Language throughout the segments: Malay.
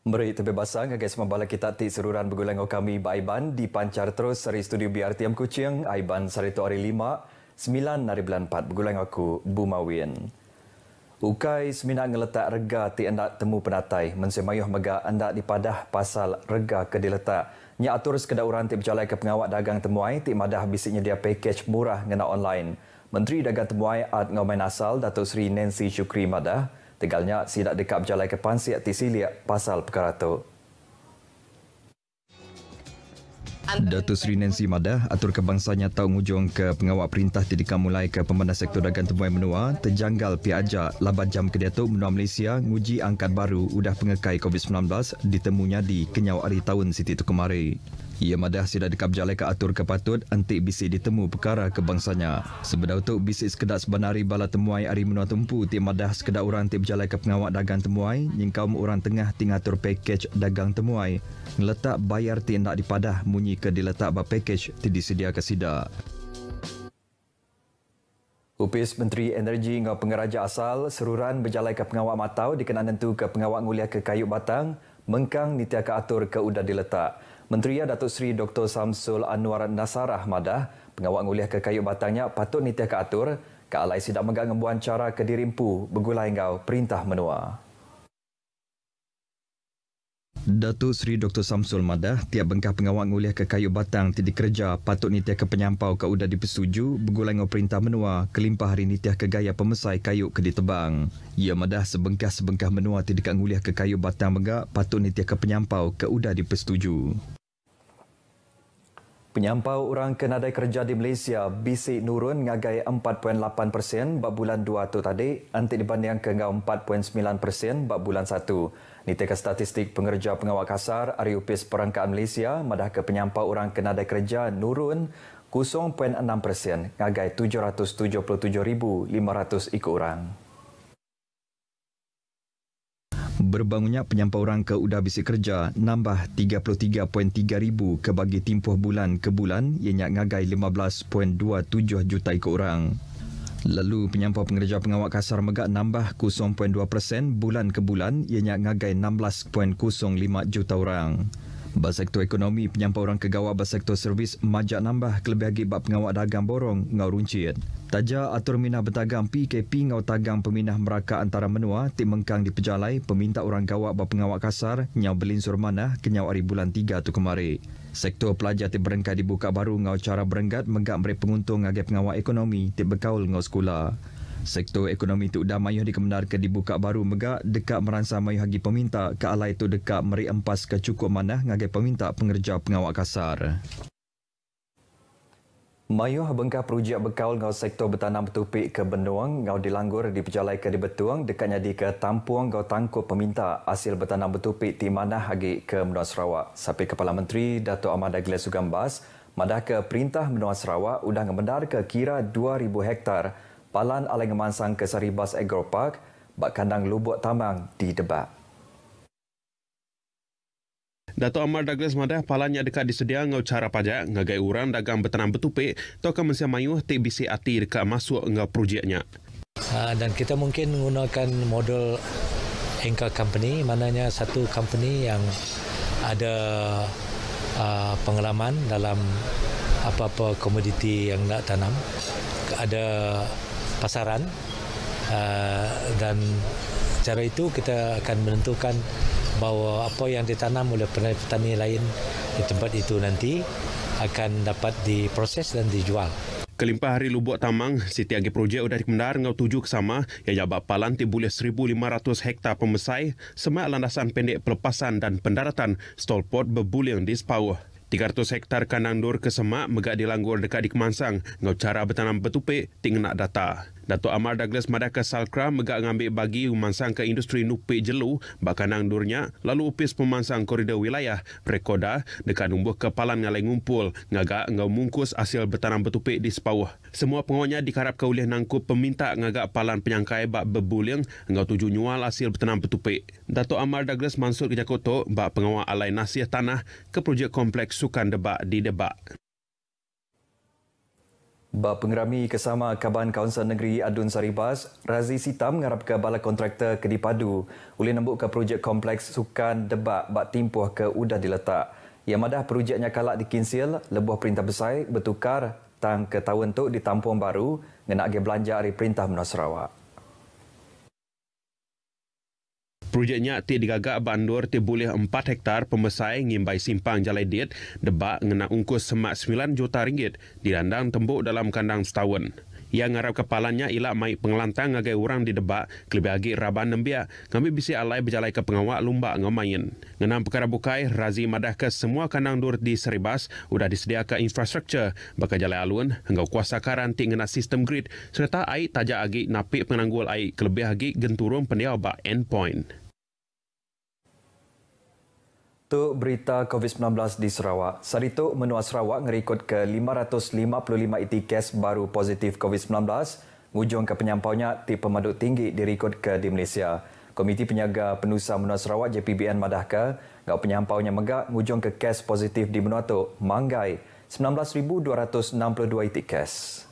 Meri terbebasang guys membala kita ti seruran bergulang kami Aiban dipancar terus dari studio BRTM Kuching Aiban sarito hari 5 9/4 bergulang aku Bumawin. Ukai semina ngeletak rega ti anda temu penatai mensemayuh mega anda dipadah pasal rega ke diletak. Nya atur sekedar orang ti berjalai ke pengawak dagang temuai ti madah bisiknya dia package murah ngena online. Menteri Dagang Temuai Ad Ngaumain Asal Datuk Seri Nancy Shukri madah tegalnya sidak dekat berjalai ke pansiak ti siliak pasal perkara tu. Datuk Seri Nancy madah atur kebangsanya tahu ngujung ke pengawal perintah tidika mulai ke Pemanah Sektor Dagang Temuai Menua terjanggal piaja laban jam kedatuk Menua Malaysia nguji angkat baru udah pengekai COVID-19 ditemunya di kenyau hari tahun Siti tu kemari. Ia madah sidak dekat berjalai ke atur kepatut antik bisik ditemu perkara kebangsanya. Sebenarnya untuk bisik sekedar sebenari bala temuai hari menua tempu ti madah sekedar orang antik berjalai ke pengawak dagang temuai nyingkaum orang tengah tingatur package dagang temuai ngeletak bayar ti nak dipadah munyi ke diletak ba package ti disedia ke sida. Upis Menteri Energi ngau pengeraja asal seruran berjalai ke pengawak matau dikenaan tentu ke pengawak nguliah ke kayu batang mengkang nitia ke atur ke udah diletak. Menteri Datuk Seri Dr. Samsul Anwar Nasarah madah pengawak nguliah ke kayu batangnya patut nitia ke atur ke alai sidak megang ngembuan cara ke dirimpu begulai ngau perintah menua. Datuk Seri Dr. Samsul madah tiap bengkah pengawak nguliah ke kayu batang tidak kerja patut nitia ke penyampau ke udah dipersetuju begulai ngau perintah menua kelimpah hari nitia ke gaya pemesai kayu ke ditebang. Ia madah sebengkah-sebengkah menua tidak nguliah ke kayu batang megak patut nitia ke penyampau ke udah dipersetuju. Penyampau orang kenadai kerja di Malaysia bisik nurun ngagai 4.8% bab bulan 2 tu tadi antik dibanding ke 4.9% bab bulan 1. Nitika statistik pengerja pengawak kasar Ari Upis Perangkaan Malaysia madah ke penyampau orang kenadai kerja nurun 0.6% ngagai 777,500 ikut orang. Berbangunnya penyampau orang ke udah bisik kerja nambah 33.3 ribu ke bagi timpuh bulan ke bulan ianya ngagai 15.27 juta ikut orang. Lalu penyampau pengerja pengawak kasar megak nambah 0.2% bulan ke bulan ianya ngagai 16.05 juta orang. Bas sektor ekonomi penyampau orang kegawak bas sektor servis majak nambah kelebih lagi bab pengawak dagang borong ngau runcit. Taja atur minah bertagang PKP ngau tagang peminah meraka antara menua ti mengkang di pejalai peminta orang gawak bab pengawak kasar nyau belinsur manah kenyau hari bulan 3 tu kemari. Sektor pelajar ti berengkai dibuka baru ngau cara berenggat megak mereka penguntung ngagai pengawak ekonomi ti berkaul ngau sekolah. Sektor ekonomi itu dah mayuh dikemendar ke dibuka baru megak dekat meransa mayuh hagi peminta ke alai itu dekat meri empas ke cukup manah ngagai peminta pengerja pengawak kasar. Mayuh bengkah projek berkaul ngau sektor bertanam betupik ke Benduang ngau dilanggur di pejalai ke di Betuang dekatnya di ke Tampuang ngau tangkup peminta hasil bertanam betupik di manah hagi ke Menua Sarawak. Sampai Kepala Menteri Dato' Ahmad Agil Sugambas madah ke perintah Menua Sarawak udah ngemendar ke kira 2,000 hektar palan alai ngemansang ke Saribas Agro Park bak kandang lubuk tamang di Debak. Dato' Ahmad Douglas madah palannya dekat disedia ngau cara pajak ngagai orang dagang bertanam betupik atau ke Malaysia mayuh ti bisi ati dekat masuk ngau projeknya. Dan kita mungkin menggunakan model anchor company, maknanya satu company yang ada pengalaman dalam apa-apa komoditi yang nak tanam, ada pasaran dan cara itu kita akan menentukan bahawa apa yang ditanam oleh petani lain di tempat itu nanti akan dapat diproses dan dijual. Kelimpah hari lubuk tamang, Siti Agi projek udah dikemendar ngau tuju kesama yang jabak palan ti boleh 1,500 hektar pemesai semak landasan pendek pelepasan dan pendaratan stolpot berbuling di sepauh. 300 hektar kandang dur ke semak megak dilanggur dekat di Kemansang ngau cara bertanam betupik ting nak data. Dato' Ahmad Douglas madah ke Salkra megak ngambil bagi memansang ke industri nupik jelu bak kandang durnya lalu upis pemansang koridor wilayah rekoda dekat numbuh kepalan ngalai ngumpul ngagak ngau mungkus hasil bertanam betupik di sepauh. Semua pengawalnya dikarap ke oleh nangkup peminta ngagak palan penyangkai bak berbuling ngau tuju nyual hasil bertanam betupik. Dato' Ahmad Douglas mansur ke Jakoto bak pengawal alai nasiah tanah ke projek kompleks Sukan Debak di Debak. Pengerami Kesama Kaban Kaunsil Negeri Adun Saribas, Razi Sitam mengharap ke Balai Kontraktor Kedipadu boleh nembuk ke projek kompleks sukan Debak bak timpuh ke udah diletak. Yang madah projeknya kalak dikinsil, lebuh perintah besar bertukar tang ke tahun tu di Tampuang Baru ngena agi belanja hari Perintah Menua Sarawak. Projeknya ti digagak bandur ti boleh 4 hektar pemesai ngimbai simpang Jalai Diet Debak ngena ungkus semak 9 juta ringgit dirandang tembuk dalam kandang setahun. Yang ngarap kepalanya ialah mai pengelantang ngagai orang di Debak kelebih agi raban nembia ngambil bisi alai berjalai ke pengawak lumba ngamain. Ngenam perkara bukai Razi madah ke semua kandang dur di Saribas udah disediakan infrastruktur baka jalai alun hingga kuasa karan ti ngena sistem grid serta air tajak agi napik penanggul air kelebih agi genturung pendiau bak endpoint. Tu berita COVID-19 di Sarawak. Sarituk Menua Sarawak ngerikut ke 555 iti kes baru positif COVID-19. Ngujung ke penyampaunya ti pemaduk tinggi dirikut ke di Malaysia. Komiti Penjaga Penusa Menua Sarawak JPBN madah ke ngau penyampaunya megak ngujung ke kes positif di Menua tu manggai 19,262 iti kes.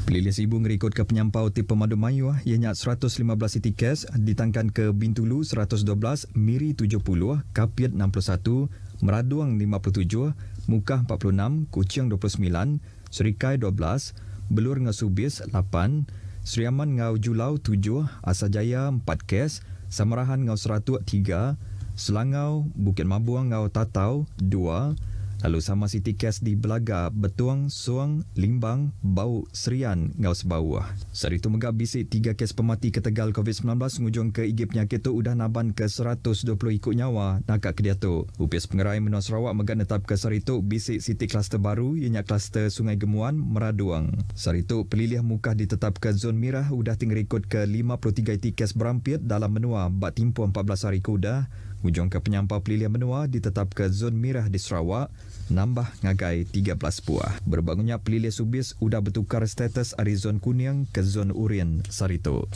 Pelilih Sibu ngerikut ke penyampau ti Pemadu Mayuh ianya 115 iti kes ditangkan ke Bintulu 112, Miri 70, Kapiat 61, Meraduang 57, Mukah 46, Kuching 29, Serikai 12, Belur ngau Subis 8, Sri Aman ngau Julau 7, Asajaya 4 kes, Samarahan ngau Seratuk 3, Selangau, Bukit Mabuang ngau Tatau 2, lalu sama Siti Kes di Belaga, Betuang, Suang, Limbang, Bau, Serian, ngau Sebauh. Sari itu megap bisik 3 kes pemati ketegal COVID-19 ngujung ke igi penyakit tu udah naban ke 120 ikut nyawa nakak ke dia tu. Upis Pengerai Menua Sarawak megap netap ke sari itu bisik Siti kluster baru ianya kluster Sungai Gemuan, Meraduang. Sari itu pelilih Mukah ditetap ke zon merah udah tinggal ikut ke 53 iti kes berampit dalam menua bak timpu 14 hari kuda. Hujung ke penyampau pelilihan menua ditetap ke zon merah di Sarawak, nambah ngagai 13 buah. Berbangunnya pelilih Subis sudah bertukar status dari zon kuning ke zon urin Sarito.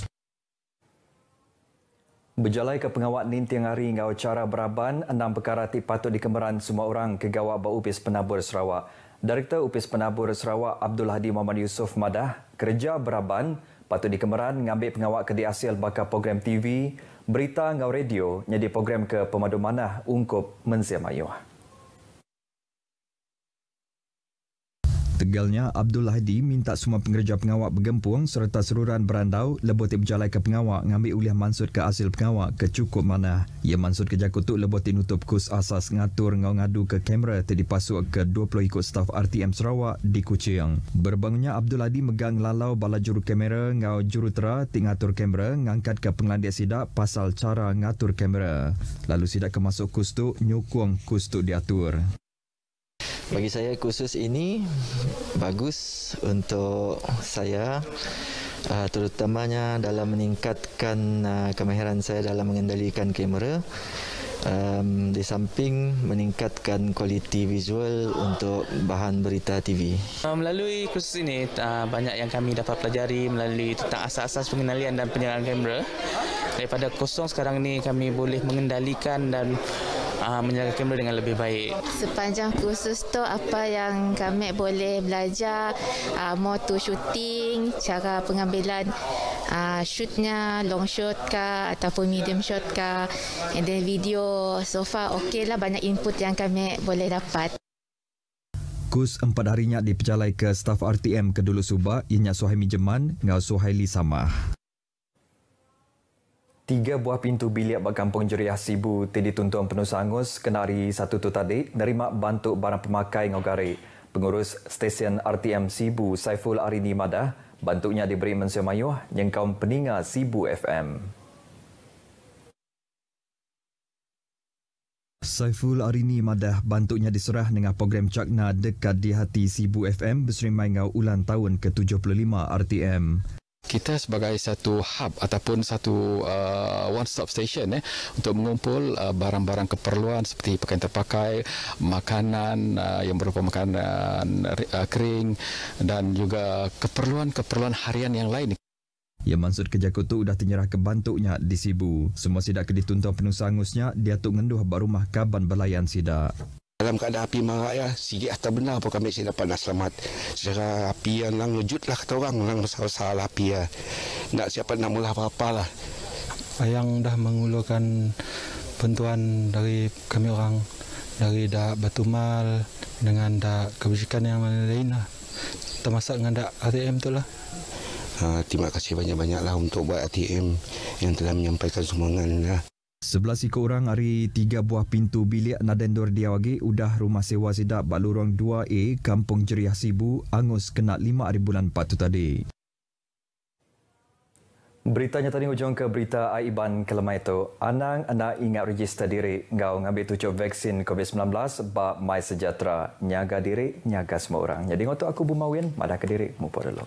Berjalai ke pengawak nintiang hari ngau cara beraban, 6 perkara ti patut dikemeran semua orang ke gawak bau Upis Penabur Sarawak. Direktur Upis Penabur Sarawak Abdul Hadi Muhammad Yusof madah, kerja beraban patut dikemeran ngambil pengawak ke di asil bakal program TV, berita ngau radio nyedi program ke pemadu manah ungkup Mensia Mayuh. Tegalnya, Abdul Hadi minta semua pengerja pengawak bergempung serta seluruhan berandau leboti berjalai ke pengawak ngambil uliah mansud ke hasil pengawak ke cukup mana. Ia mansud kerja kutuk leboti nutup kus asas ngatur ngau ngadu ke kamera dipasuk ke 20 ikut staf RTM Sarawak di Kuching. Berbangunnya Abdul Hadi megang lalau bala juru kamera ngau jurutera ti ngatur kamera ngangkat ke pengelandia sidak pasal cara ngatur kamera. Lalu sidak ke masuk kus tu nyukung kus tu diatur. Bagi saya kursus ini bagus untuk saya, terutamanya dalam meningkatkan kemahiran saya dalam mengendalikan kamera. Di samping meningkatkan kualiti visual untuk bahan berita TV. Melalui kursus ini banyak yang kami dapat pelajari melalui tentang asas-asas pengendalian dan penyalahan kamera. Daripada kosong sekarang ini kami boleh mengendalikan dan menjaga kamera dengan lebih baik. Sepanjang kursus tu apa yang kami boleh belajar, motor shooting, cara pengambilan shootnya, long shot kah ataupun medium shot kah, and then video, so far okey lah, banyak input yang kami boleh dapat. Kus 4 harinya diperjalai ke staf RTM ke Dulu Subak, ianya Suhaimi Jeman ngau Suhaili Samah. 3 buah pintu bilik bak Kampung Jeriah Sibu tadi tuntuan penusa angus kenari satu tu tadi nerima bantuk barang pemakai ngau gari. Pengurus stesen RTM Sibu Saiful Arini madah bantuknya diberi Mensia Mayuh nyengkaum peninga Sibu FM. Saiful Arini madah bantuknya diserah dengan program Cakna dekat di hati Sibu FM berserimai ngau ulang tahun ke-75 RTM. Kita sebagai satu hub ataupun satu one-stop station untuk mengumpul barang-barang keperluan seperti pakaian terpakai, makanan yang berupa makanan kering dan juga keperluan-keperluan harian yang lain. Ya maksud kerja kutu dah tenyerah ke bantuknya di Sibu. Semua sidak ke dituntun penusa angusnya dia tuk ngenduh barumah kaban belayan sidak. Dalam keadaan api marak ya, sikit atau benar pun kami dapat nak selamat. Secara api yang lang wujud lah kata orang, lang masalah api ya. Nak siapa nak mula apa-apa lah. Yang dah mengulurkan bantuan dari kami orang, dari dah Batumal dengan dah kebajikan yang lain lah. Termasuk dengan dah ATM tu lah. Terima kasih banyak-banyak lah untuk buat ATM yang telah menyampaikan sumbangan lah. 11 orang hari 3 buah pintu bilik Nadendor Diawagi udah rumah sewa sedap bak lorong 2A Kampung Jeriah Sibu angus kena 5 hari bulan 4 tu tadi. Beritanya tadi hujung ke berita Aiban kelemah itu. Anang anda ingat register diri ngau ngambil tujuh vaksin COVID-19 bak My Sejahtera. Nyaga diri, nyaga semua orang. Jadi ngotok aku Bumawin, madah ke diri, mumpur dulu.